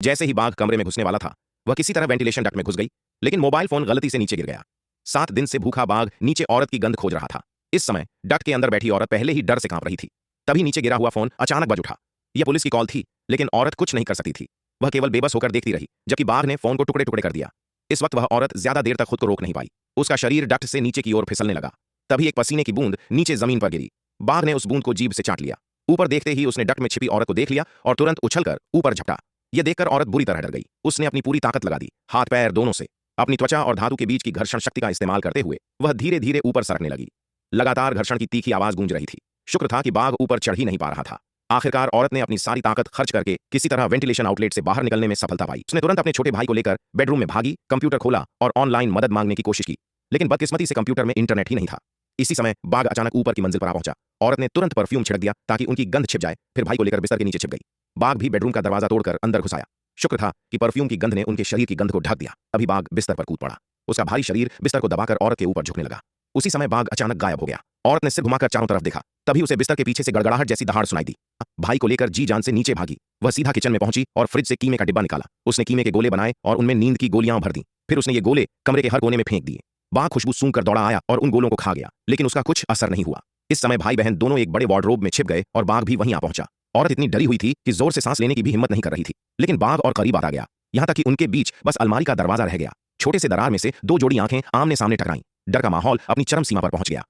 जैसे ही बाघ कमरे में घुसने वाला था, वह किसी तरह वेंटिलेशन डक्ट में घुस गई, लेकिन मोबाइल फोन गलती से नीचे गिर गया। 7 दिन से भूखा बाघ नीचे औरत की गंध खोज रहा था। इस समय डक्ट के अंदर बैठी औरत पहले ही डर से कांप रही थी। तभी नीचे गिरा हुआ फोन अचानक बज उठा। यह पुलिस की कॉल थी, लेकिन औरत कुछ नहीं कर सकती थी। वह केवल बेबस होकर देखती रही, जबकि बाघ ने फोन को टुकड़े टुकड़े कर दिया। इस वक्त वह औरत ज्यादा देर तक खुद को रोक नहीं पाई। उसका शरीर डक्ट से नीचे की ओर फिसलने लगा। तभी एक पसीने की बूंद नीचे जमीन पर गिरी। बाघ ने उस बूंद को जीभ से चाट लिया। ऊपर देखते ही उसने डक्ट में छिपी औरत को देख लिया और तुरंत उछलकर ऊपर झपटा। यह देखकर औरत बुरी तरह डर गई। उसने अपनी पूरी ताकत लगा दी, हाथ पैर दोनों से। अपनी त्वचा और धातु के बीच की घर्षण शक्ति का इस्तेमाल करते हुए वह धीरे धीरे ऊपर सरकने लगी। लगातार घर्षण की तीखी आवाज गूंज रही थी। शुक्र था कि बाघ ऊपर चढ़ ही नहीं पा रहा था। आखिरकार औरत ने अपनी सारी ताकत खर्च करके किसी तरह वेंटिलेशन आउटलेट से बाहर निकलने में सफलता पाई। उसने तुरंत अपने छोटे भाई को लेकर बेडरूम में भागी, कंप्यूटर खोला और ऑनलाइन मदद मांगने की कोशिश की, लेकिन बदकिस्मती से कंप्यूटर में इंटरनेट ही नहीं था। इसी समय बाघ अचानक ऊपर की मंजिल पर आ पहुंचा। औरत ने तुरंत परफ्यूम छिड़क दिया ताकि उनकी गंध छिप जाए, फिर भाई को लेकर बिस्तर के नीचे छिप गई। बाघ भी बेडरूम का दरवाजा तोड़कर अंदर घुस आया। शुक्र था कि परफ्यूम की गंध ने उनके शरीर की गंध को ढक दिया। अभी बाघ बिस्तर पर कूद पड़ा। उसका भारी शरीर बिस्तर को दबाकर औरत के ऊपर झुकने लगा। उसी समय बाघ अचानक गायब हो गया। औरत ने सिर घुमाकर चारों तरफ देखा। तभी उसे बिस्तर के पीछे से गड़गड़ाहट जैसी दहाड़ सुनाई दी। भाई को लेकर जी जान से नीचे भागी। वह सीधा किचन में पहुंची और फ्रिज से कीमे का डिब्बा निकाला। उसने कीमे के गोले बनाए और उनमें नींद की गोलियां भर दी। फिर उसने ये गोले कमरे के हर कोने में फेंक दिए। बाघ खुशबू सूंघकर दौड़ा आया और उन गोलों को खा गया, लेकिन उसका कुछ असर नहीं हुआ। इस समय भाई बहन दोनों एक बड़े वार्डरोब में छिप गए और बाघ भी वहीं आ पहुंचा। औरत इतनी डरी हुई थी कि जोर से सांस लेने की भी हिम्मत नहीं कर रही थी, लेकिन बाघ और करीब आता गया, यहां तक कि उनके बीच बस अलमारी का दरवाजा रह गया। छोटे से दरार में से 2 जोड़ी आंखें आमने सामने टकराईं। डर का माहौल अपनी चरम सीमा पर पहुंच गया।